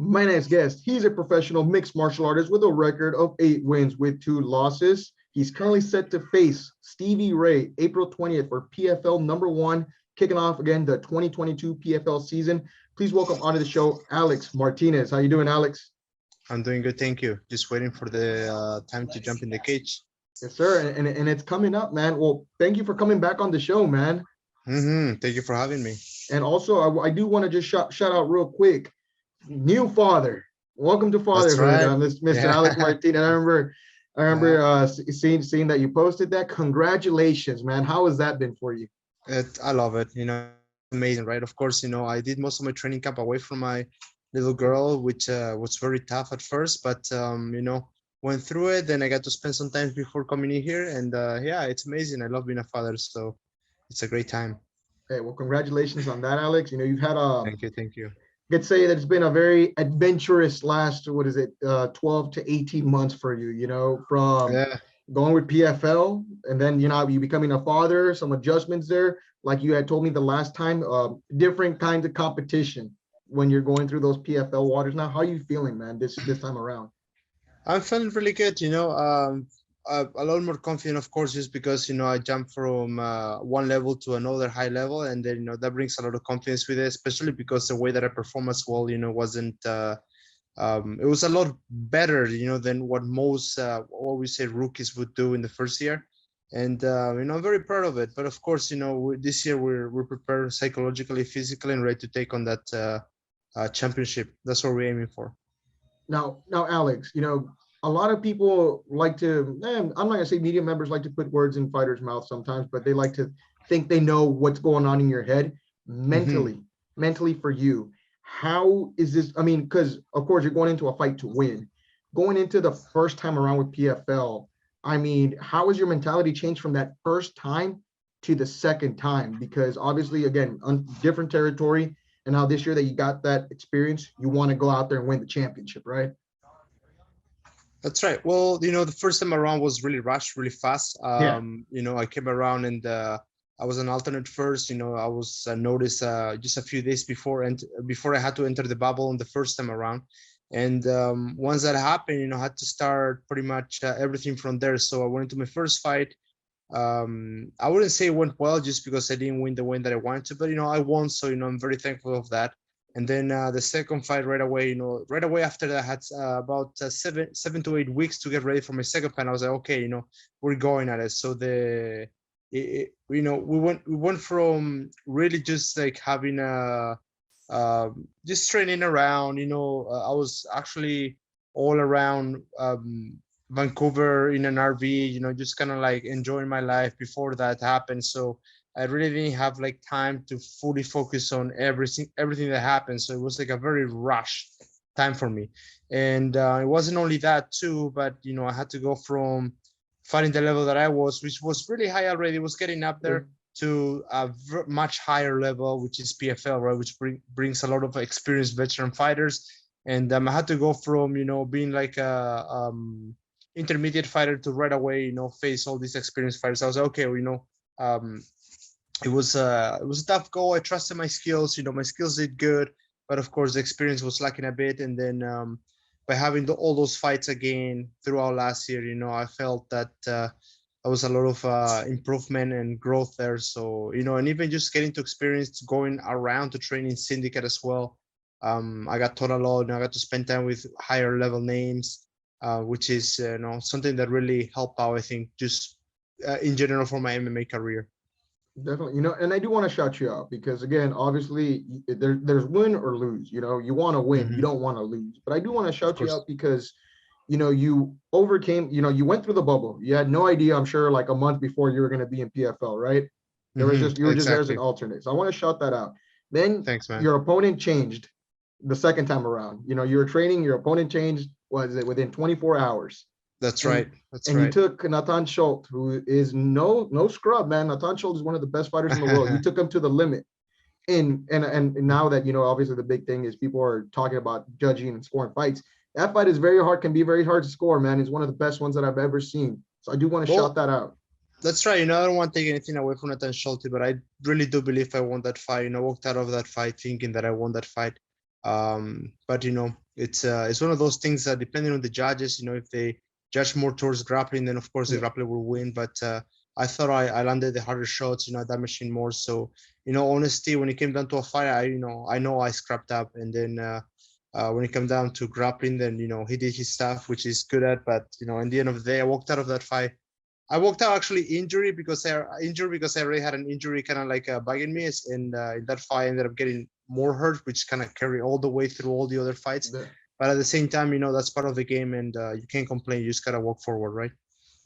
My next guest, he's a professional mixed martial artist with a record of 8 wins with 2 losses. He's currently set to face Stevie Ray April 20th for PFL number 1, kicking off again the 2022 PFL season. Please welcome onto the show, Alex Martinez. How you doing, Alex? I'm doing good, thank you. Just waiting for the time to jump in the cage. Yes, sir. And it's coming up, man. Well, thank you for coming back on the show, man. Thank you for having me. And also, I do want to just shout out real quick. New father. Welcome to That's fatherhood, right. Mr. Yeah. Alex Martinez. I remember seeing that you posted that. Congratulations, man. How has that been for you? I love it. Amazing, right? Of course, I did most of my training camp away from my little girl, which was very tough at first, but went through it. Then I got to spend some time before coming in here, and yeah, it's amazing. I love being a father, so it's a great time. Hey, well, congratulations on that, Alex. You've had Thank you. could say that it's been a very adventurous last, 12 to 18 months for you, from Yeah. going with PFL and then, you becoming a father, some adjustments there. Like you had told me the last time, different kinds of competition when you're going through those PFL waters. Now, how are you feeling, man, this time around? I'm feeling really good, a lot more confident, of course, just because, I jumped from one level to another high level. And then, that brings a lot of confidence with it, especially because the way that I perform as well, wasn't, it was a lot better, than what most, what we say rookies would do in the first year. And, I'm very proud of it. But of course, this year we're prepared psychologically, physically, and ready to take on that championship. That's what we're aiming for. Now, Alex, a lot of people like to, I'm not gonna say media members like to put words in fighters' mouths sometimes, but they like to think they know what's going on in your head mentally, mentally for you. How is this? I mean, because of course you're going into a fight to win. Going into the first time around with PFL, I mean, how has your mentality changed from that first time to the second time? Because obviously, again, different territory, and now this year that you got that experience, you want to go out there and win the championship, right? That's right. Well, the first time around was really rushed, really fast. Yeah. I came around and I was an alternate first. I was noticed just a few days before, and before I had to enter the bubble on the first time around. And once that happened, I had to start pretty much everything from there. So I went into my first fight. I wouldn't say it went well just because I didn't win the win that I wanted to, but I won. So I'm very thankful of that. And then the second fight right away, right away after that, I had about 7 to 8 weeks to get ready for my second fight. I was like, okay, we're going at it. So we went from really just like having just training around. I was actually all around Vancouver in an RV, just kind of like enjoying my life before that happened. So I really didn't have like time to fully focus on everything that happened. So it was like a very rushed time for me. And it wasn't only that too, but I had to go from fighting the level that I was, which was really high already, it was getting up there, to a much higher level, which is PFL, right? Which brings a lot of experienced veteran fighters. And I had to go from, being like a intermediate fighter to right away, face all these experienced fighters. I was like, okay, it was a tough goal. I trusted my skills. My skills did good, but of course the experience was lacking a bit. And then by having all those fights again throughout last year, I felt that there was a lot of improvement and growth there. So and even just getting to experience going around to training syndicate as well. I got taught a lot, and I got to spend time with higher level names, which is something that really helped out, I think, just in general for my MMA career. Definitely, and I do want to shout you out because, again, obviously there's win or lose. You want to win, you don't want to lose. But I do want to shout you out because, you overcame. You went through the bubble. You had no idea, I'm sure, like a month before you were going to be in PFL, right? You were just there as an alternate. So I want to shout that out. Then Thanks, man. Your opponent changed the second time around. You were training. Your opponent changed. Was it within 24 hours? That's right. You took Nathan Shultz, who is no scrub, man. Nathan Shultz is one of the best fighters in the world. You took him to the limit. And now that, obviously the big thing is people are talking about judging and scoring fights. That fight is can be very hard to score, man. It's one of the best ones that I've ever seen. So I do want to shout that out. That's right. I don't want to take anything away from Nathan Schulte, but I really do believe I won that fight. I walked out of that fight thinking that I won that fight. But it's one of those things that depending on the judges, if they judge more towards grappling, then of course the Yeah, grappler will win. But I thought I landed the harder shots, I damaged him more. So, honesty, when it came down to a fight, I know I scrapped up, and then when it came down to grappling, then he did his stuff, which is good at. But in the end of the day, I walked out of that fight. I walked out actually injured because I already had an injury kind of like bugging me, and in that fight I ended up getting more hurt, which kind of carried all the way through all the other fights. yeah, But at the same time, that's part of the game, and you can't complain. You just gotta walk forward, right?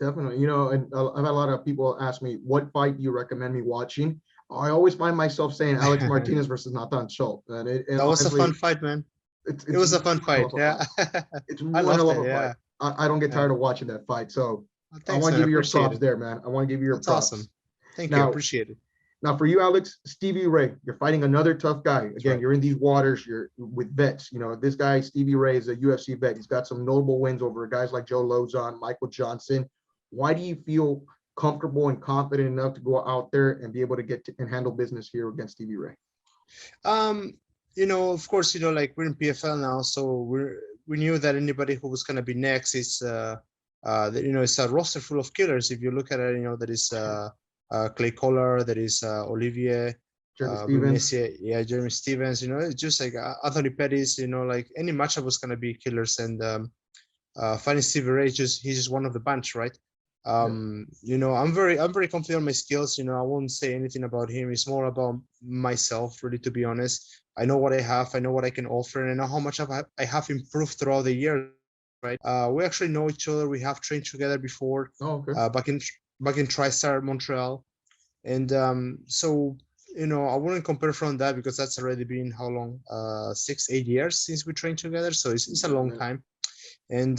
definitely. And I've had a lot of people ask me, what fight do you recommend me watching? I always find myself saying Alex Martinez versus Nathan Schultz, and That was a honestly, fun fight, man. It it's was a fun one hell fight. of a Yeah, fight. It's I one loved hell of it. a fight. Yeah, I don't get yeah. tired of watching that fight. So Well, I thanks, want to man. I give you your appreciate props it. there, man. I want to give you your That's awesome. props. Thank you. I Now, appreciate it. now for you, Alex, Stevie Ray, you're fighting another tough guy. That's Again, right. you're in these waters. You're with vets. This guy, Stevie Ray, is a UFC vet. He's got some notable wins over guys like Joe Lozon, Michael Johnson. Why do you feel comfortable and confident enough to go out there and be able to and handle business here against Stevie Ray? Um, of course, like we're in PFL now, so we knew that anybody who was gonna be next is it's a roster full of killers. If you look at it, there is Clay Collar, there is Olivier, Jeremy Stevens. Brunesia, yeah, Jeremy Stevens. It's just like Anthony Pettis. Like any matchup was gonna be killers, and fighting Stevie Ray, he's just one of the bunch, right? Yeah. I'm very confident on my skills. I won't say anything about him. It's more about myself, really, to be honest. I know what I have, I know what I can offer, and I know how much I have improved throughout the years, right? We actually know each other. We have trained together before, Oh, okay. back in TriStar Montreal, and so I wouldn't compare from that because that's already been how long? 6-8 years since we trained together, so it's a Been a long minute. time. And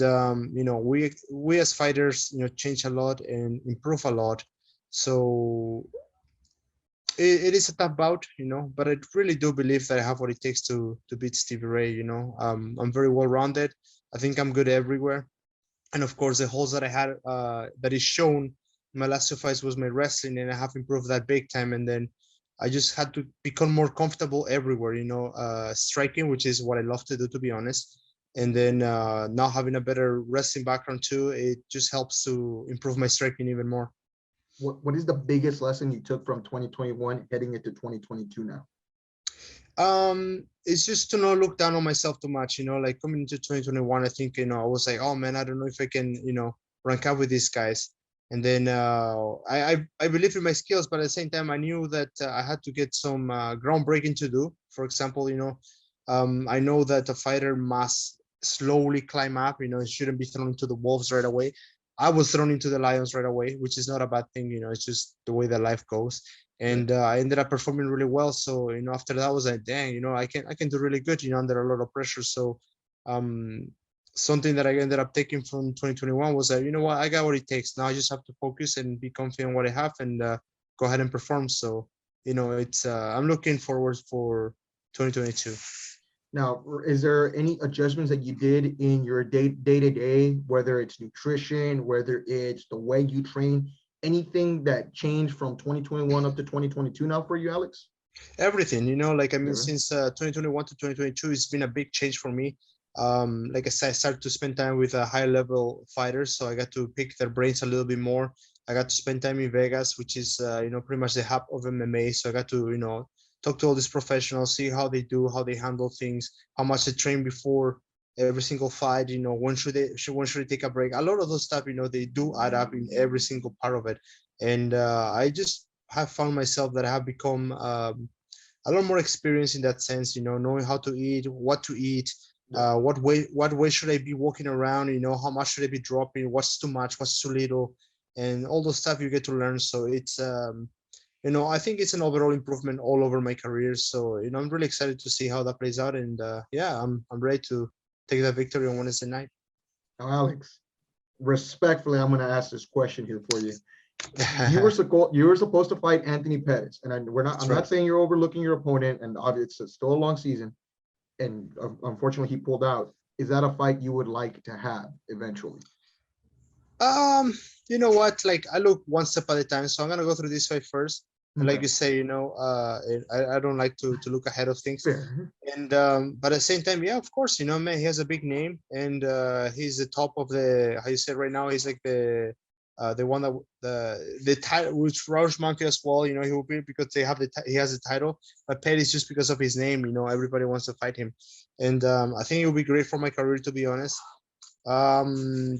we as fighters change a lot and improve a lot. So it is a tough bout, but I really do believe that I have what it takes to beat Stevie Ray. I'm very well rounded. I think I'm good everywhere, and of course the holes that I had that is shown in my last two fights was my wrestling, and I have improved that big time. And then I just had to become more comfortable everywhere, striking, which is what I love to do, to be honest. And then now having a better wrestling background too, it just helps to improve my striking even more. What is the biggest lesson you took from 2021 heading into 2022 now? It's just to not look down on myself too much, like coming into 2021, I think, I was like, oh man, I don't know if I can, rank up with these guys. And then I believe in my skills, but at the same time, I knew that I had to get some groundbreaking to do. For example, I know that a fighter must slowly climb up, it shouldn't be thrown into the wolves right away. I was thrown into the lions right away, which is not a bad thing, it's just the way that life goes. Yeah. And I ended up performing really well. So after that, I was like, dang, I can do really good, under a lot of pressure. So um, something that I ended up taking from 2021 was that, what, I got what it takes. Now I just have to focus and be confident in what I have, and go ahead and perform. So it's I'm looking forward for 2022. Now, is there any adjustments that you did in your to day, whether it's nutrition, whether it's the way you train, anything that changed from 2021 up to 2022 now for you, Alex? Everything, like, I mean, Yeah. since 2021 to 2022, it's been a big change for me. Like I said, I started to spend time with high level fighters, so I got to pick their brains a little bit more. I got to spend time in Vegas, which is pretty much the hub of MMA. So I got to talk to all these professionals, see how they do, how they handle things, how much they train before every single fight. When should they take a break? A lot of those stuff, they do add up in every single part of it. And I just have found myself that I have become a lot more experience in that sense, knowing how to eat, what to eat, Yeah. what way should I be walking around, how much should I be dropping, what's too much, what's too little, and all those stuff you get to learn. So it's I think it's an overall improvement all over my career. So I'm really excited to see how that plays out, and yeah, I'm ready to take that victory on Wednesday night. Now, Alex, respectfully, I'm going to ask this question here for you. You were supposed to fight Anthony Pettis, and I'm That's not right. saying you're overlooking your opponent, and obviously it's still a long season, and unfortunately he pulled out. Is that a fight you would like to have eventually? Um, you know what? Like, I look one step at a time, so I'm gonna go through this fight first. And like Okay. you say, I don't like to look ahead of things. Fair. And but at the same time, yeah, of course, man, he has a big name, and he's the top of the, how you say right now, he's like the one that the title, which Raush Monkey as well, he will be, because he has the title. But Pettis, just because of his name, everybody wants to fight him. And I think it will be great for my career, to be honest. um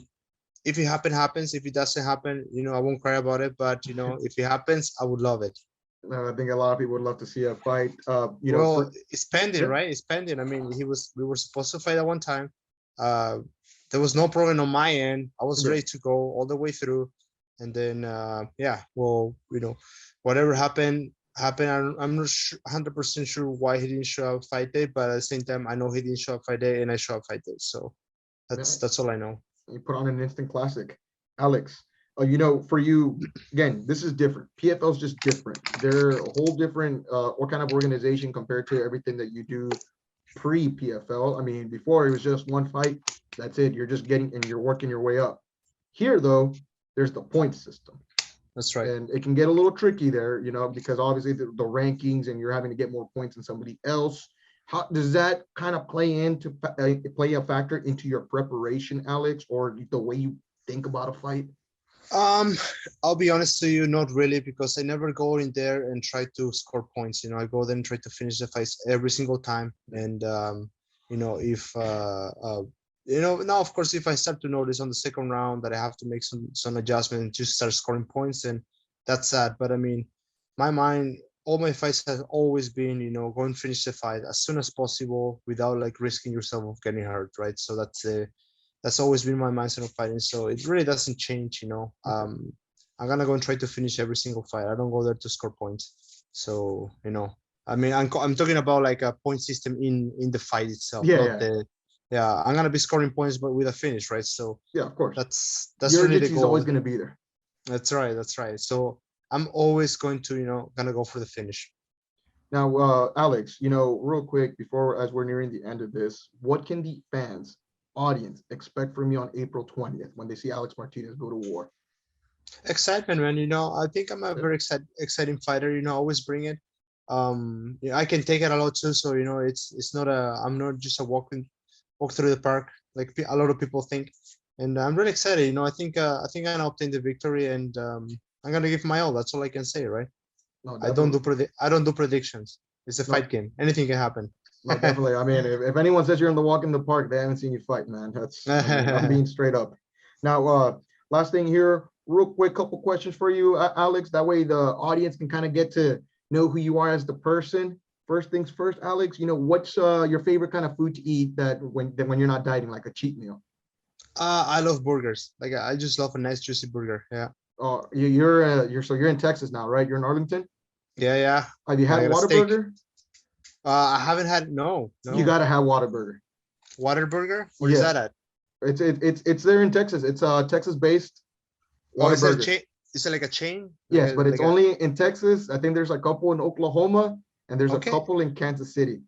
if it happens. If it doesn't happen, I won't cry about it. But if it happens, I would love it. I think a lot of people would love to see a fight. Well, For it's pending, yeah, right? It's pending. I mean, we were supposed to fight at one time. Uh, there was no problem on my end. I was yeah. ready to go all the way through, and then yeah, well, whatever happened. I'm not 100% sure why he didn't show up fight day, but at the same time, I know he didn't show up fight day, and I show up fight day. So Yeah. that's all I know. You put on an instant classic. Alex, for you, again, this is different. PFL is just different. They're a whole different what kind of organization compared to everything that you do pre-PFL. I mean, before it was just one fight. That's it. You're just getting and you're working your way up. Here, though, there's the point system. That's right. And it can get a little tricky there, because obviously the rankings and you're having to get more points than somebody else. How does that kind of play a factor into your preparation, Alex, or the way you think about a fight? Um, I'll be honest to you, not really, because I never go in there and try to score points. I go there and try to finish the fights every single time. And if now, of course, if I start to notice on the second round that I have to make some adjustment and just start scoring points, and that's that. But I mean, my mind, all my fights have always been, go and finish the fight as soon as possible without like risking yourself of getting hurt, right? So that's always been my mindset of fighting. So it really doesn't change. Okay. I'm gonna go and try to finish every single fight. I don't go there to score points. So I mean, I'm talking about like a point system in the fight itself, Yeah, not yeah, the. Yeah, I'm gonna be scoring points, but with a finish, right? So yeah. Of course, that's your really the urgency is always goal. going to be there. That's right. That's right. So I'm always going to, gonna go for the finish. Now, Alex, real quick before as we're nearing the end of this, what can the fans, audience, expect from you on April 20th when they see Alex Martinez go to war? Excitement, man. I think I'm a Yeah. very exciting fighter. Always bring it. Yeah, I can take it a lot too. So it's not I'm not just a walk through the park like a lot of people think. And I'm really excited. I think I'm gonna obtain the victory, and I'm gonna give my all. That's all I can say, right? No, I don't do definitely. I don't do predictions. It's a fight No, game. Anything can happen. no, definitely. I mean, if anyone says you're in the walk in the park, they haven't seen you fight, man. I mean, I'm being straight up. Now, last thing here, real quick, couple questions for you, Alex. That way the audience can kind of get to know who you are as the person. First things first, Alex, what's your favorite kind of food to eat that when you're not dieting, like a cheat meal? I love burgers. Like I just love a nice juicy burger. Yeah. Oh, you're in Texas now, right? You're in Arlington. Yeah, yeah. Have you I had got a steak. Whataburger? I haven't had, no, You no. gotta have Whataburger. Water burger? Where is Yeah, that at? it's there in Texas. It's Texas based Oh, is it a Whataburger. chain? Is it like a chain? Yes, but it's only in Texas. I think there's a couple in Oklahoma and there's a Okay, couple in Kansas City.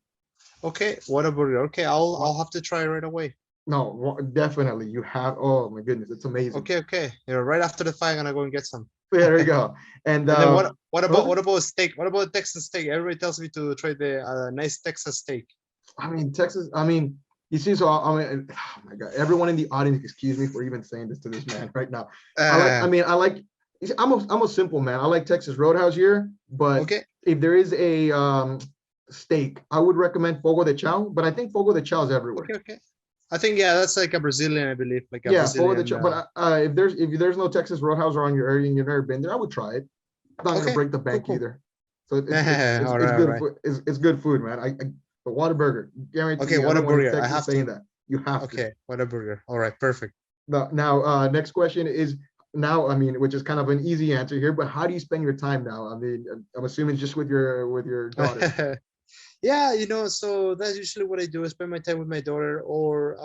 okay. Water burger. Okay, I'll What? I'll have to try right away. No, definitely you have. Oh my goodness, it's amazing. Okay, okay. Yeah, right after the fight, I'm gonna go and get some. Yeah, there you go. And And then what about okay. what about steak? What about Texas steak? Everybody tells me to try the nice Texas steak. I mean, Texas. I mean, you see, so I mean, oh my God, everyone in the audience, excuse me for even saying this to this man right now. I Uh, mean, I like. I'm a simple man. I like Texas Roadhouse here, but okay, if there is a steak, I would recommend Fogo de Chao. But I think Fogo de Chao is everywhere. okay, okay. I think, yeah, that's like a Brazilian, I believe, like a Yeah, Fogo de Brazilian. Chao. But if there's no Texas Roadhouse around your area and you've never been there, I would try it. It's not gonna Okay, break the cool, bank cool. either. So All it's right, all good right. food. It's good food, man. The Whataburger, Okay, guarantee what a everyone in burger. I Texas have saying to. that. You have to. Okay, what a burger. All right, perfect. Now, next question is now, I mean, which is kind of an easy answer here, but how do you spend your time now? I mean, I'm assuming just with your daughter. Yeah, so that's usually what I do. I spend my time with my daughter, or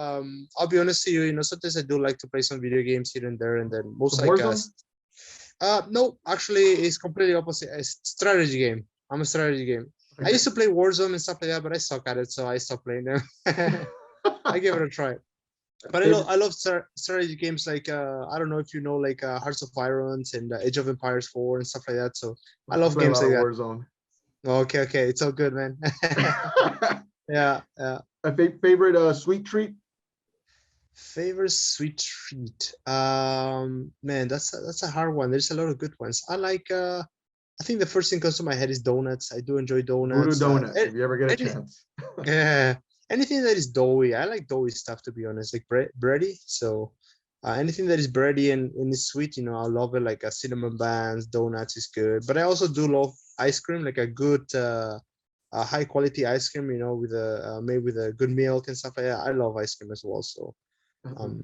I'll be honest to you, sometimes I do like to play some video games here and there, and then most Some like Warzone? no, actually, it's completely opposite. It's strategy game. I'm a strategy game. I Okay. used to play Warzone and stuff like that, but I suck at it, so I stopped playing them. I give it a try. But Favorite, I love strategy games like I don't know if you know like Hearts of Irons and Age of Empires 4 and stuff like that. So I I love play a games lot like of that. Warzone. Okay, okay, it's all good, man. Yeah, yeah. A favorite sweet treat? Favorite sweet treat. Man, that's a hard one. There's a lot of good ones. I think the first thing comes to my head is donuts. I do enjoy Voodoo donuts. donuts, if you ever get a Any, chance. yeah, anything that is doughy. I like doughy stuff to be honest, like bready. So anything that is bready and is sweet, you know, I love it. Like a cinnamon buns, donuts is good. But I also do love ice cream, like a good high quality ice cream, you know, with a made with a good milk and stuff like that. I love ice cream as well. So um,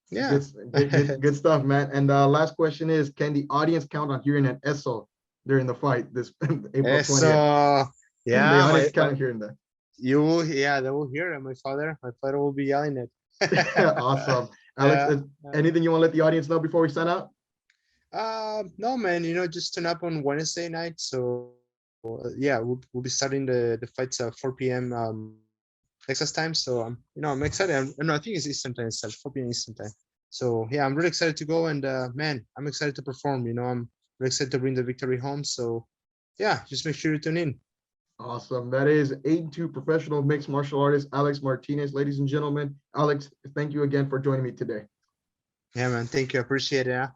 yeah. Good stuff, man. And last question is, can the audience count on hearing an ESO during the fight this April 20th? So Can the yeah, audience count on hearing that? yeah, they will hear it. My father will be yelling it. Awesome. Alex, Yeah. anything you want to let the audience know before we sign out? No, man. You know, just turn up on Wednesday night. So yeah, we'll be starting the fights at 4 p.m. Texas time. So you know, I'm excited. No, I think it's Eastern time. It's at 4 p.m. Eastern time. So yeah, I'm really excited to go, and man, I'm excited to perform. You know, I'm really excited to bring the victory home. So yeah, just make sure you tune in. Awesome. That is 82 professional mixed martial artist Alex Martinez. Ladies and gentlemen, Alex, thank you again for joining me today. Yeah, man. Thank you. I appreciate it.